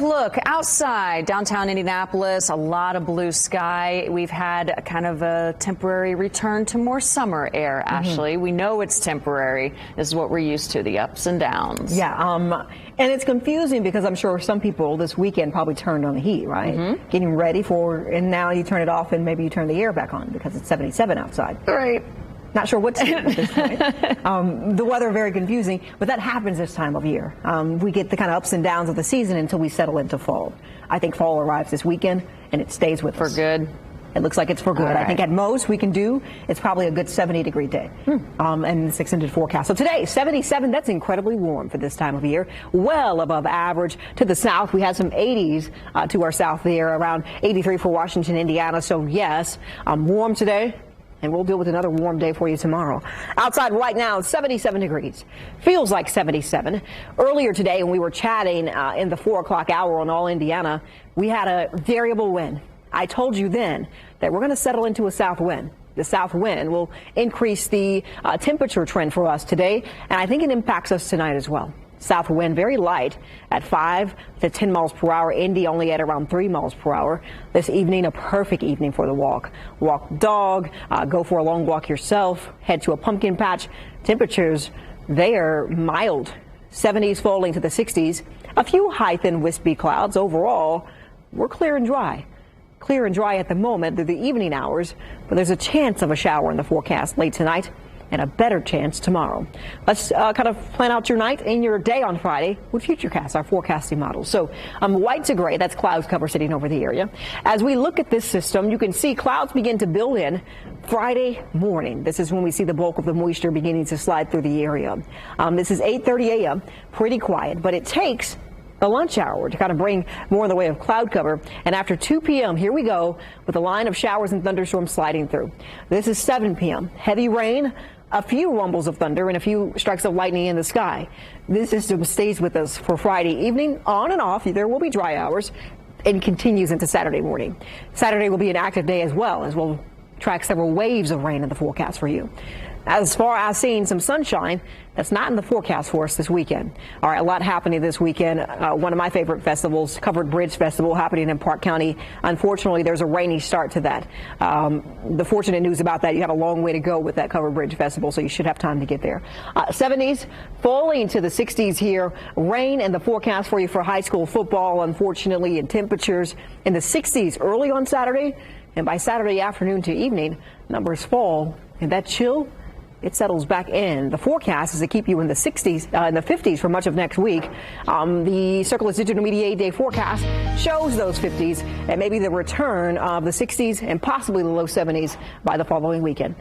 look outside downtown Indianapolis, a lot of blue sky. We've had kind of a temporary return to more summer air, Ashley. We know it's temporary. This is what we're used to, the ups and downs. Yeah, and it's confusing because I'm sure some people this weekend probably turned on the heat, right? Getting ready for, and now you turn it off and maybe you turn the air back on because it's 77 outside. Right. Not sure what to do at this point. The weather very confusing, but that happens this time of year. We get the kind of ups and downs of the season until we settle into fall. I think fall arrives this weekend, and it stays with us. For good? It looks like it's for good. Right. I think at most we can do, it's probably a good 70-degree day. And this extended forecast. So today, 77, that's incredibly warm for this time of year. Well above average. To the south, we had some 80s to our south there, around 83 for Washington, Indiana. So yes, warm today. And we'll deal with another warm day for you tomorrow. Outside right now, 77 degrees. Feels like 77. Earlier today, when we were chatting in the 4 o'clock hour on All Indiana, we had a variable wind. I told you then that we're going to settle into a south wind. The south wind will increase the temperature trend for us today, and I think it impacts us tonight as well. South wind very light at 5 to 10 miles per hour. Indy only at around 3 miles per hour. This evening, a perfect evening for the walk. Walk the dog, go for a long walk yourself, head to a pumpkin patch. Temperatures, they are mild. 70s falling to the 60s. A few high, thin, wispy clouds. Overall, we're clear and dry. Clear and dry at the moment through the evening hours, but there's a chance of a shower in the forecast late tonight and a better chance tomorrow. Let's kind of plan out your night and your day on Friday with Futurecast, our forecasting model. So white to gray, that's clouds cover sitting over the area. As we look at this system, you can see clouds begin to build in Friday morning. This is when we see the bulk of the moisture beginning to slide through the area. This is 8:30 a.m., pretty quiet, but it takes a lunch hour to kind of bring more in the way of cloud cover. And after 2 p.m., here we go with a line of showers and thunderstorms sliding through. This is 7 p.m. Heavy rain, a few rumbles of thunder, and a few strikes of lightning in the sky. This system stays with us for Friday evening, on and off. There will be dry hours, and continues into Saturday morning. Saturday will be an active day as well, as we'll track several waves of rain in the forecast for you. As far as seeing some sunshine, that's not in the forecast for us this weekend. All right, a lot happening this weekend. One of my favorite festivals, Covered Bridge Festival, happening in Park County. Unfortunately, there's a rainy start to that. The fortunate news about that, you have a long way to go with that Covered Bridge Festival, so you should have time to get there. 70s falling to the 60s here. Rain in the forecast for you for high school football, unfortunately, and temperatures in the 60s early on Saturday. And by Saturday afternoon to evening, numbers fall, and that chill, it settles back in. The forecast is to keep you in the 60s, in the 50s for much of next week. The Circulus Digital Media 8-day forecast shows those 50s and maybe the return of the 60s and possibly the low 70s by the following weekend.